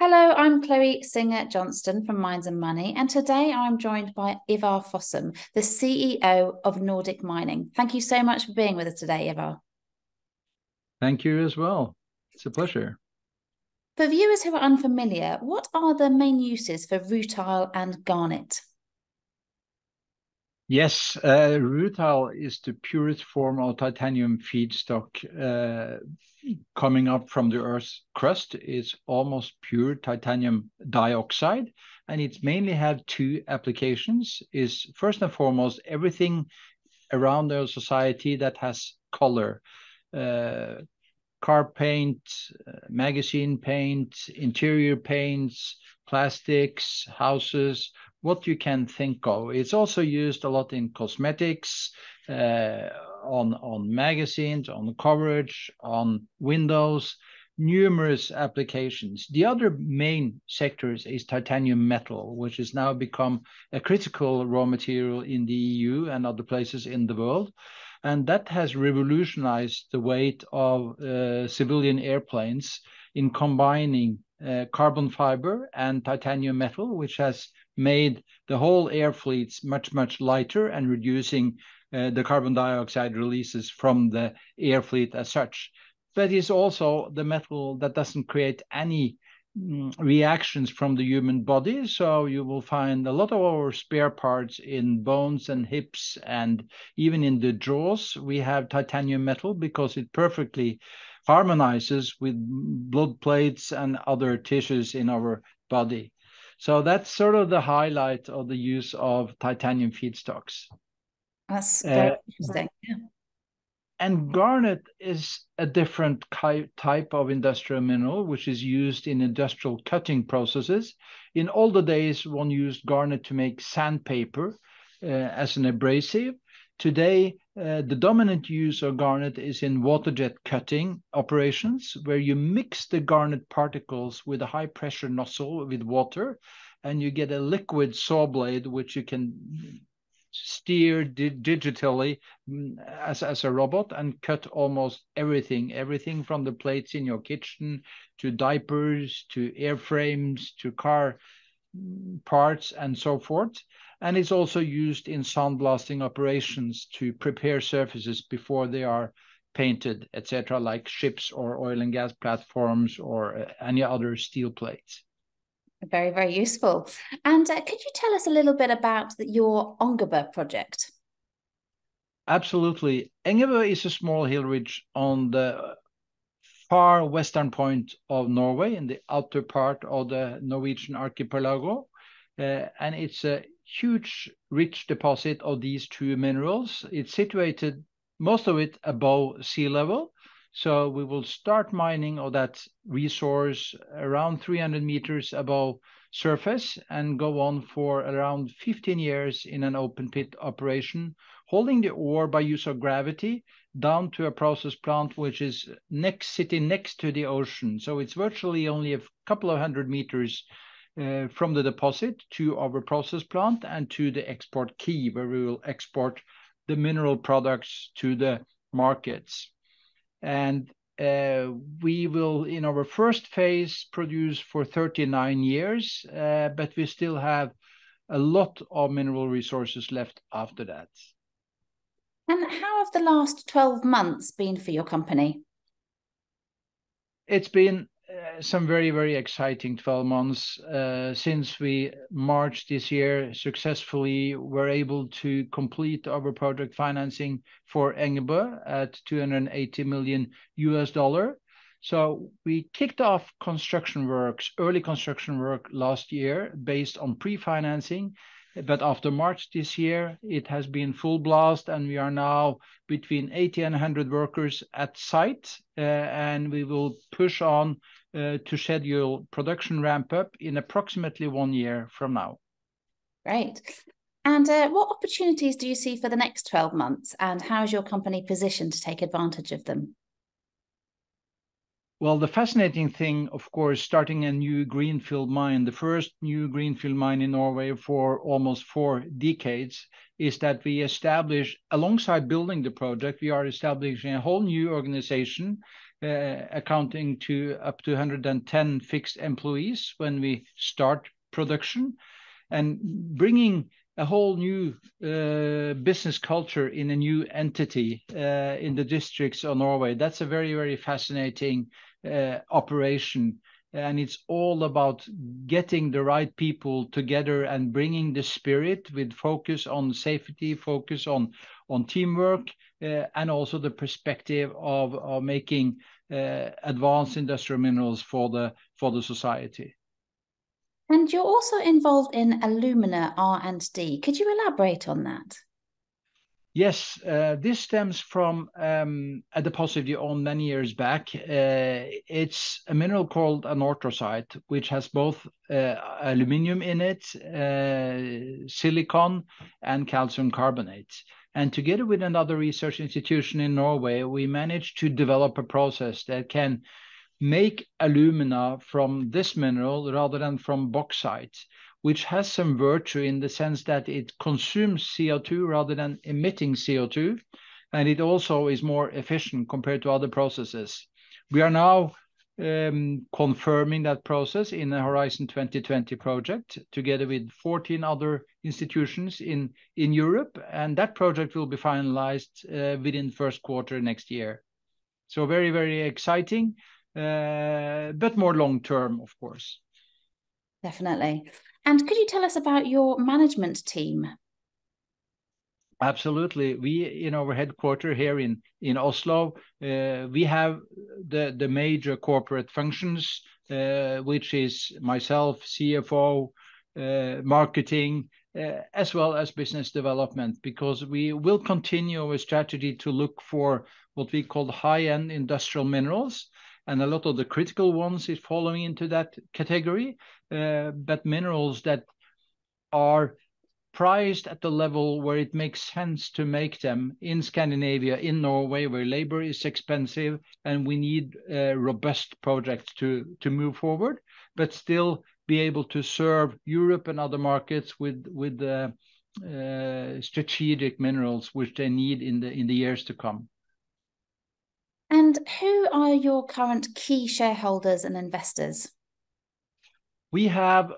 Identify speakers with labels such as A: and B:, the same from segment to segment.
A: Hello, I'm Chloe Singer-Johnston from Mines and Money, and today I'm joined by Ivar Fossum, the CEO of Nordic Mining. Thank you so much for being with us today, Ivar.
B: Thank you as well. It's a pleasure.
A: For viewers who are unfamiliar, what are the main uses for rutile and garnet?
B: Yes, rutile is the purest form of titanium feedstock coming up from the Earth's crust. It's almost pure titanium dioxide, and it's mainly have two applications. Is first and foremost everything around our society that has color. Uh, Car paint, magazine paint, interior paints, plastics, houses, what you can think of. It's also used a lot in cosmetics, on magazines, on coverage, on windows, numerous applications. The other main sectors is titanium metal, which has now become a critical raw material in the EU and other places in the world. And that has revolutionized the weight of civilian airplanes in combining carbon fiber and titanium metal, which has made the whole air fleets much, much lighter and reducing the carbon dioxide releases from the air fleet as such. But it's also the metal that doesn't create any reactions from the human body. So you will find a lot of our spare parts in bones and hips, and even in the jaws, we have titanium metal because it perfectly harmonizes with blood plates and other tissues in our body. So that's sort of the highlight of the use of titanium feedstocks.
A: That's very
B: Uh,
A: interesting. Yeah.
B: and garnet is a different type of industrial mineral, which is used in industrial cutting processes. In older days, one used garnet to make sandpaper as an abrasive. Today, the dominant use of garnet is in water jet cutting operations, where you mix the garnet particles with a high pressure nozzle with water, and you get a liquid saw blade, which you can steer digitally as a robot and cut almost everything from the plates in your kitchen to diapers to airframes to car parts and so forth. And it's also used in sandblasting operations to prepare surfaces before they are painted, etc., like ships or oil and gas platforms or any other steel plates.
A: Very, very useful. And could you tell us a little bit about your Engebo project?
B: Absolutely. Engebo is a small hill ridge on the far western point of Norway, in the outer part of the Norwegian archipelago. And it's a huge, rich deposit of these two minerals. It's situated, most of it above sea level. So we will start mining of that resource around 300 meters above surface and go on for around 15 years in an open pit operation, holding the ore by use of gravity down to a process plant which is sitting next to the ocean. So it's virtually only a couple of hundred meters from the deposit to our process plant and to the export quay, where we will export the mineral products to the markets. And we will, in our first phase, produce for 39 years, but we still have a lot of mineral resources left after that.
A: And how have the last 12 months been for your company?
B: It's been some very, very exciting 12 months since we March this year successfully were able to complete our project financing for Engebo at 280 million US dollar. So we kicked off early construction work last year based on pre-financing. But after March this year, it has been full blast, and we are now between 80 and 100 workers at site, and we will push on to schedule production ramp up in approximately 1 year from now.
A: Great. And what opportunities do you see for the next 12 months, and how is your company positioned to take advantage of them?
B: Well, the fascinating thing, of course, starting a new greenfield mine, the first new greenfield mine in Norway for almost 4 decades, is that we establish, alongside building the project, we are establishing a whole new organization accounting to up to 110 fixed employees when we start production, and bringing a whole new business culture in a new entity in the districts of Norway. That's a very, very fascinating operation. And it's all about getting the right people together and bringing the spirit with focus on safety, focus on teamwork, and also the perspective of making advanced industrial minerals for the society.
A: And you're also involved in Alumina R&D. Could you elaborate on that?
B: Yes, this stems from a deposit you owned many years back. It's a mineral called anorthosite, which has both aluminium in it, silicon, and calcium carbonate. And together with another research institution in Norway, we managed to develop a process that can make alumina from this mineral rather than from bauxite, which has some virtue in the sense that it consumes CO2 rather than emitting CO2, and it also is more efficient compared to other processes. We are now confirming that process in the Horizon 2020 project together with 14 other institutions in Europe, and that project will be finalized within the first quarter next year. So very, very exciting, but more long-term, of course.
A: Definitely. And could you tell us about your management team?
B: Absolutely. We, in our headquarters here in Oslo, we have the major corporate functions, which is myself, CFO, marketing, as well as business development, because we will continue our strategy to look for what we call high-end industrial minerals. And a lot of the critical ones is following into that category, but minerals that are priced at the level where it makes sense to make them in Scandinavia, in Norway, where labor is expensive, and we need robust projects to move forward, but still be able to serve Europe and other markets with strategic minerals which they need in the years to come.
A: And who are your current key shareholders and investors?
B: We have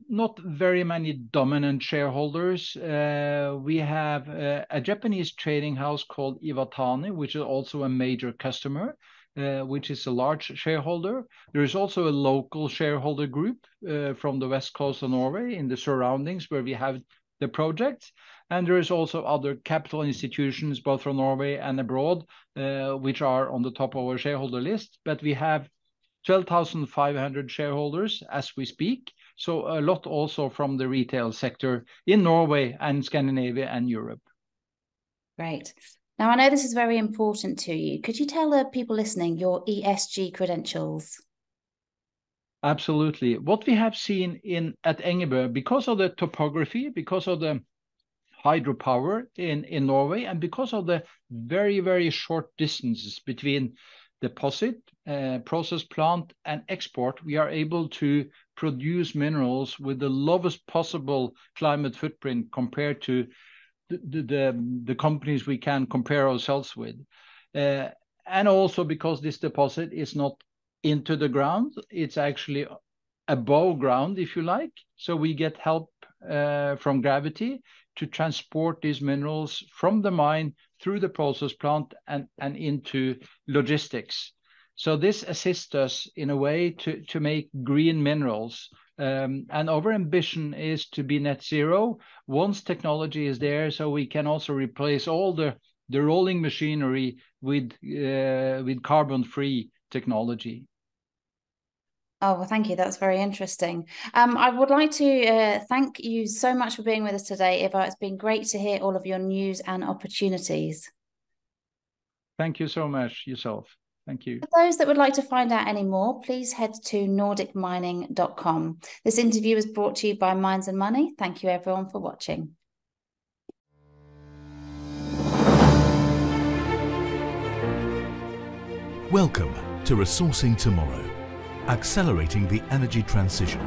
B: not very many dominant shareholders. We have a Japanese trading house called Iwatani, which is also a major customer, which is a large shareholder. There is also a local shareholder group from the west coast of Norway in the surroundings where we have the project. And there is also other capital institutions, both from Norway and abroad, which are on the top of our shareholder list. But we have 12,500 shareholders as we speak. So a lot also from the retail sector in Norway and Scandinavia and Europe.
A: Great. Now, I know this is very important to you. Could you tell the people listening your ESG credentials?
B: Absolutely. What we have seen at Engebo, because of the topography, because of the hydropower in Norway, and because of the very, very short distances between deposit, process plant, and export, we are able to produce minerals with the lowest possible climate footprint compared to the companies we can compare ourselves with. And also because this deposit is not into the ground, it's actually above ground, if you like. So we get help from gravity to transport these minerals from the mine through the process plant and into logistics. So this assists us in a way to make green minerals. And our ambition is to be net zero once technology is there, so we can also replace all the rolling machinery with carbon-free technology.
A: Oh, well, thank you. That's very interesting. I would like to thank you so much for being with us today, Ivar. It's been great to hear all of your news and opportunities.
B: Thank you so much yourself. Thank you.
A: For those that would like to find out any more, please head to nordicmining.com. This interview was brought to you by Mines and Money. Thank you everyone for watching.
C: Welcome to Resourcing Tomorrow, accelerating the energy transition.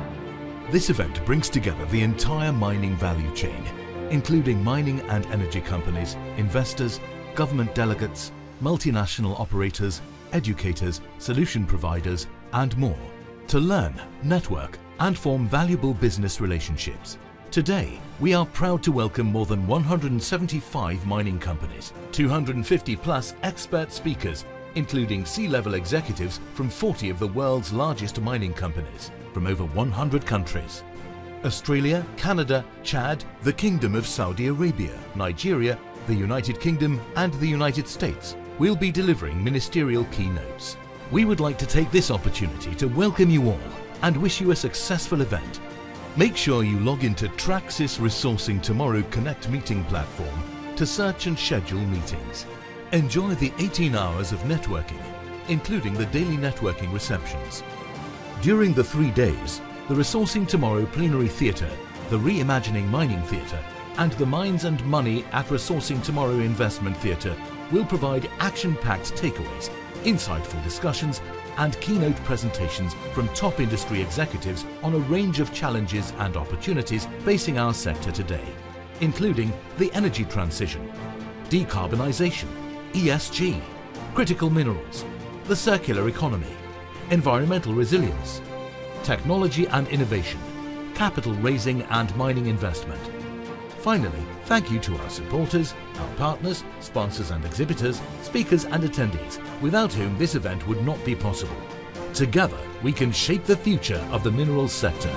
C: This event brings together the entire mining value chain, including mining and energy companies, investors, government delegates, multinational operators, educators, solution providers, and more to learn, network, and form valuable business relationships. Today, we are proud to welcome more than 175 mining companies, 250 plus expert speakers, including C-level executives from 40 of the world's largest mining companies from over 100 countries. Australia, Canada, Chad, the Kingdom of Saudi Arabia, Nigeria, the United Kingdom, and the United States will be delivering ministerial keynotes. We would like to take this opportunity to welcome you all and wish you a successful event. Make sure you log into Traxys Resourcing Tomorrow Connect meeting platform to search and schedule meetings. Enjoy the 18 hours of networking, including the daily networking receptions. During the 3 days, the Resourcing Tomorrow Plenary Theatre, the Reimagining Mining Theatre, and the Mines and Money at Resourcing Tomorrow Investment Theatre will provide action-packed takeaways, insightful discussions, and keynote presentations from top industry executives on a range of challenges and opportunities facing our sector today, including the energy transition, decarbonisation, ESG, critical minerals, the circular economy, environmental resilience, technology and innovation, capital raising and mining investment. Finally, thank you to our supporters, our partners, sponsors and exhibitors, speakers and attendees, without whom this event would not be possible. Together, we can shape the future of the minerals sector.